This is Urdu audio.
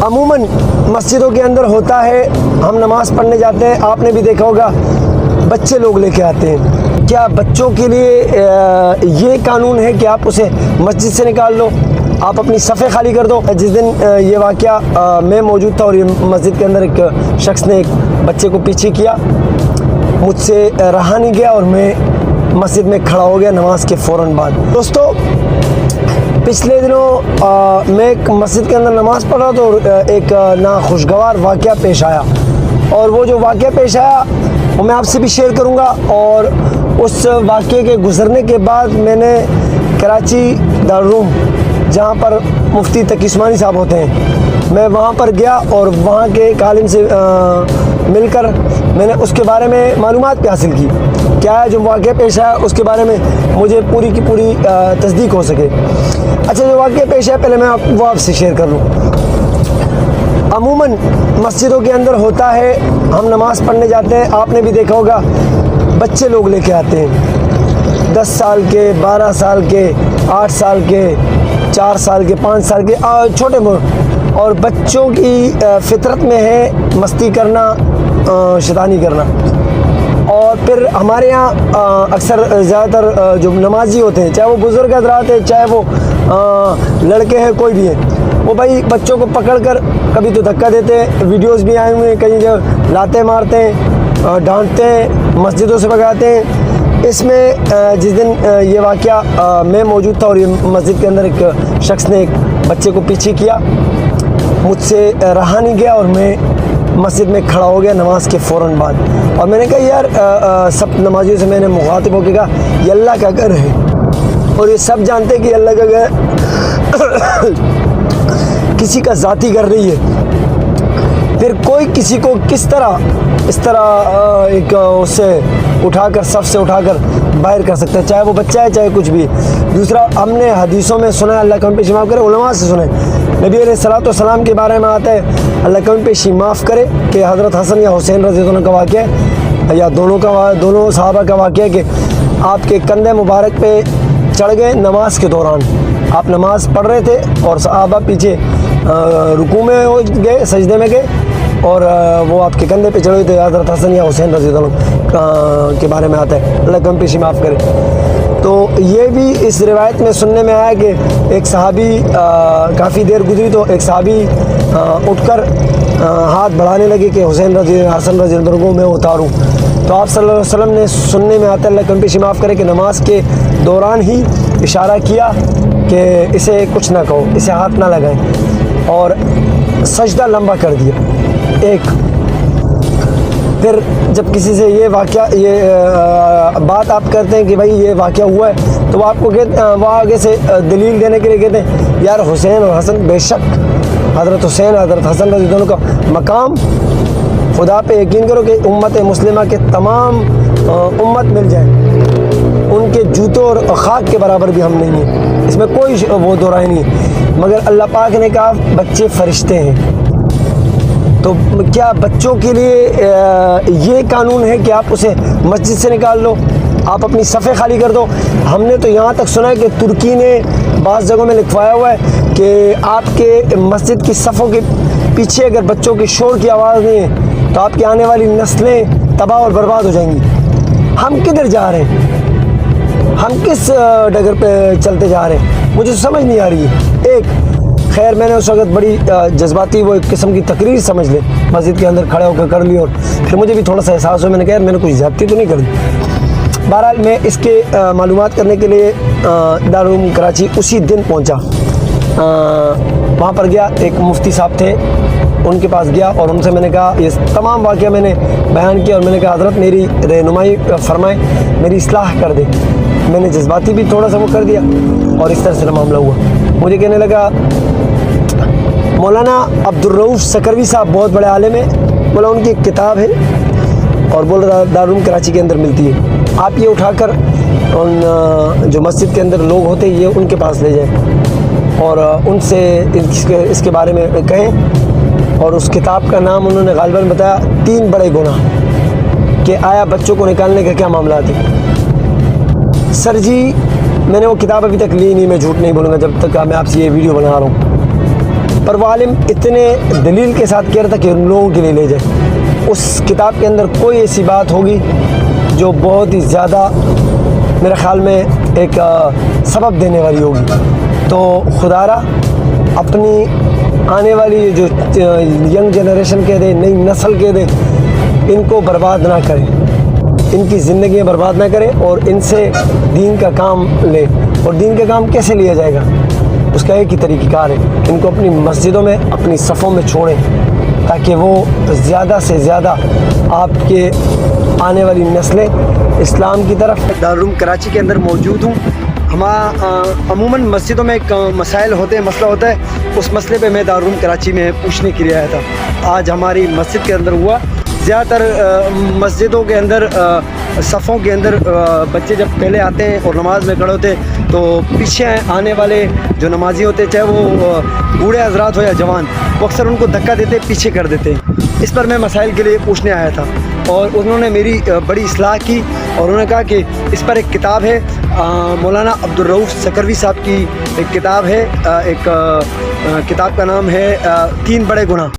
عموماً مسجدوں کے اندر ہوتا ہے، ہم نماز پڑھنے جاتے ہیں، آپ نے بھی دیکھا ہوگا بچے لوگ لے کے آتے ہیں۔ کیا بچوں کے لیے یہ قانون ہے کہ آپ اسے مسجد سے نکال دو، آپ اپنی صفیں خالی کر دو؟ جس دن یہ واقعہ میں موجود تھا اور یہ مسجد کے اندر ایک شخص نے ایک بچے کو پیچھے کیا، مجھ سے رہا نہیں گیا اور میں مسجد میں کھڑا ہو گیا نماز کے فوراً بعد۔ دوستو، پچھلے دنوں میں ایک مسجد کے اندر نماز پڑھ رہا تھا اور ایک ناخوشگوار واقعہ پیش آیا، اور وہ جو واقعہ پیش آیا وہ میں آپ سے بھی شیئر کروں گا۔ اور اس واقعے کے گزرنے کے بعد میں نے کراچی دارالعلوم، جہاں پر مفتی تقی عثمانی صاحب ہوتے ہیں، میں وہاں پر گیا اور وہاں کے ایک عالم سے مل کر میں نے اس کے بارے میں معلومات بھی حاصل کی، کیا ہے جو واقعہ پیش آیا اس کے بارے میں مجھے پوری کی پوری تصدیق ہو سکے۔ اچھا، جو واقعہ پیش ہے پہلے میں وہ آپ سے شیئر کر لوں۔ عموماً مسجدوں کے اندر ہوتا ہے، ہم نماز پڑھنے جاتے ہیں، آپ نے بھی دیکھا ہوگا بچے لوگ لے کے آتے ہیں، 10 سال کے، 12 سال کے، 8 سال کے، 4 سال کے، 5 سال کے، چھوٹے اور بچوں کی فطرت میں ہے مستی کرنا، شیطانی کرنا۔ اور پھر ہمارے یہاں اکثر زیادہ تر جو نمازی ہوتے ہیں، چاہے وہ بزرگ حضرات ہیں، چاہے وہ لڑکے ہیں، کوئی بھی ہے، وہ بھائی بچوں کو پکڑ کر کبھی تو دھکا دیتے ہیں، ویڈیوز بھی آئے ہوئے ہیں، کہیں جو لاتے مارتے ہیں، ڈانٹتے ہیں، مسجدوں سے بھگاتے ہیں۔ اس میں جس دن یہ واقعہ میں موجود تھا اور یہ مسجد کے اندر ایک شخص نے ایک بچے کو پیچھے کیا، مجھ سے رہا نہیں گیا اور میں مسجد میں کھڑا ہو گیا نماز کے فوراً بعد۔ اور میں نے کہا یار، سب نمازیوں سے میں نے مخاطب ہو کے کہا یہ اللہ کا گھر ہے اور یہ سب جانتے ہیں کہ اللہ کا گھر کسی کا ذاتی گھر نہیں ہے، پھر کوئی کسی کو کس طرح اس طرح ایک اس سے اٹھا کر، صف سے اٹھا کر باہر کر سکتا ہے، چاہے وہ بچہ ہے چاہے کچھ بھی ہے۔ دوسرا، ہم نے حدیثوں میں سنا ہے، اللہ کا پیشی معاف کرے، علماء سے سنا ہے، نبی علیہ الصلوۃ والسلام کے بارے میں آتا ہے اللہ کا پیشی معاف کرے کہ حضرت حسن یا حسین رضی اللہ عنہ کا واقعہ ہے، یا دونوں صحابہ کا واقعہ ہے کہ آپ کے کندھے مبارک پہ چڑھ گئے نماز کے دوران، آپ نماز پڑھ رہے تھے اور صحابہ پیچھے رکوع میں ہو گئے، سجدے میں گئے، اور وہ آپ کے کندھے پہ چڑھے تھے، حضرت حسن یا حسین رضی اللہ عنہ کے بارے میں آتا ہے اللہ کا پیشی معاف کرے۔ تو یہ بھی اس روایت میں سننے میں آیا کہ ایک صحابی، کافی دیر گزری تو ایک صحابی اٹھ کر ہاتھ بڑھانے لگے کہ حسین حسن رضی اللہ عنہ کو میں اتاروں، تو آپ صلی اللہ علیہ وسلم نے سننے میں آتا ہے اللہ کا پیشی معاف کرے کہ نماز کے دوران ہی اشارہ کیا کہ اسے کچھ نہ کہو، اسے ہاتھ نہ لگائیں، اور سجدہ لمبا کر دیا ایک۔ پھر جب کسی سے یہ واقعہ، یہ بات آپ کرتے ہیں کہ بھائی یہ واقعہ ہوا ہے، تو وہ آپ کو وہ آگے سے دلیل دینے کے لیے کہتے ہیں یار حسین اور حسن، بے شک حضرت حسین حضرت حسن رضی اللہ عنہ کا مقام، خدا پہ یقین کرو کہ امت مسلمہ کے تمام امت مل جائے، ان کے جوتوں اور خاک کے برابر بھی ہم نہیں ہیں، اس میں کوئی وہ دو رائے نہیں ہے، مگر اللہ پاک نے کہا بچے فرشتے ہیں۔ تو کیا بچوں کے لیے یہ قانون ہے کہ آپ اسے مسجد سے نکال دو، آپ اپنی صفیں خالی کر دو؟ ہم نے تو یہاں تک سنا ہے کہ ترکی نے بعض جگہوں میں لکھوایا ہوا ہے کہ آپ کے مسجد کی صفوں کے پیچھے اگر بچوں کے شور کی آواز نہیں ہے تو آپ کی آنے والی نسلیں تباہ اور برباد ہو جائیں گی۔ ہم کدھر جا رہے ہیں؟ ہم کس ڈگر پہ چلتے جا رہے ہیں؟ مجھے سمجھ نہیں آ رہی ہے۔ ایک خیر، میں نے اس وقت بڑی جذباتی وہ ایک قسم کی تقریر سمجھ لے مسجد کے اندر کھڑے ہو کر لی، اور پھر مجھے بھی تھوڑا سا احساس ہوا، میں نے کہا میں نے کوئی زیادتی تو نہیں کر دی۔ بہرحال میں اس کے معلومات کرنے کے لیے دارالعلوم کراچی اسی دن پہنچا، وہاں پر گیا، ایک مفتی صاحب تھے، ان کے پاس گیا اور ان سے میں نے کہا یہ تمام واقعہ میں نے بیان کیا، اور میں نے کہا حضرت میری رہنمائی فرمائیں، میری اصلاح کر دیں۔ میں نے جذباتی بھی تھوڑا سا وہ کر دیا اور اس طرح سے معاملہ ہوا۔ مجھے کہنے لگا مولانا عبدالرؤف سکروی صاحب بہت بڑے عالم ہیں، بولا ان کی ایک کتاب ہے اور بول رہا دارالعلوم کراچی کے اندر ملتی ہے، آپ یہ اٹھا کر ان جو مسجد کے اندر لوگ ہوتے ہیں یہ ان کے پاس لے جائیں اور ان سے اس کے بارے میں کہیں۔ اور اس کتاب کا نام انہوں نے غالباً بتایا 3 بڑے گناہ، کہ آیا بچوں کو نکالنے کا کیا معاملات ہیں۔ سر جی، میں نے وہ کتاب ابھی تک لی نہیں، میں جھوٹ نہیں بولوں گا جب تک میں آپ سے یہ ویڈیو بنا رہا ہوں۔ پر وہ عالم اتنے دلیل کے ساتھ کہہ رہا تھا کہ ان لوگوں کے لیے لے جائے. اس کتاب کے اندر کوئی ایسی بات ہوگی جو بہت ہی زیادہ میرے خیال میں ایک سبب دینے والی ہوگی. تو خدا را اپنی آنے والی جو ینگ جنریشن کہہ دے, نئی نسل کہہ دے, ان کو برباد نہ کرے, ان کی زندگیاں برباد نہ کرے اور ان سے دین کا کام لے. اور دین کا کام کیسے لیا جائے گا, اس کا ایک ہی طریقہ کار ہے, ان کو اپنی مسجدوں میں اپنی صفوں میں چھوڑیں تاکہ وہ زیادہ سے زیادہ آپ کے آنے والی نسلیں اسلام کی طرف. دارالعلوم کراچی کے اندر موجود ہوں. عموماً مسجدوں میں ایک مسائل ہوتے ہیں, مسئلہ ہوتا ہے, اس مسئلے پہ میں دارالعلوم کراچی میں پوچھنے کے لیے آیا تھا. آج ہماری مسجد کے اندر ہوا. زیادہ تر مسجدوں کے اندر صفوں کے اندر بچے جب پہلے آتے ہیں اور نماز میں کھڑے ہوتے ہیں تو پیچھے آنے والے جو نمازی ہوتے ہیں, چاہے وہ بوڑھے حضرات ہو یا جوان, وہ اکثر ان کو دھکا دیتے, پیچھے کر دیتے ہیں. اس پر میں مسائل کے لیے پوچھنے آیا تھا اور انہوں نے میری بڑی اصلاح کی اور انہوں نے کہا کہ اس پر ایک کتاب ہے, مولانا عبدالرؤف سکروی صاحب کی ایک کتاب ہے. ایک کتاب کا نام ہے 3 بڑے گناہ.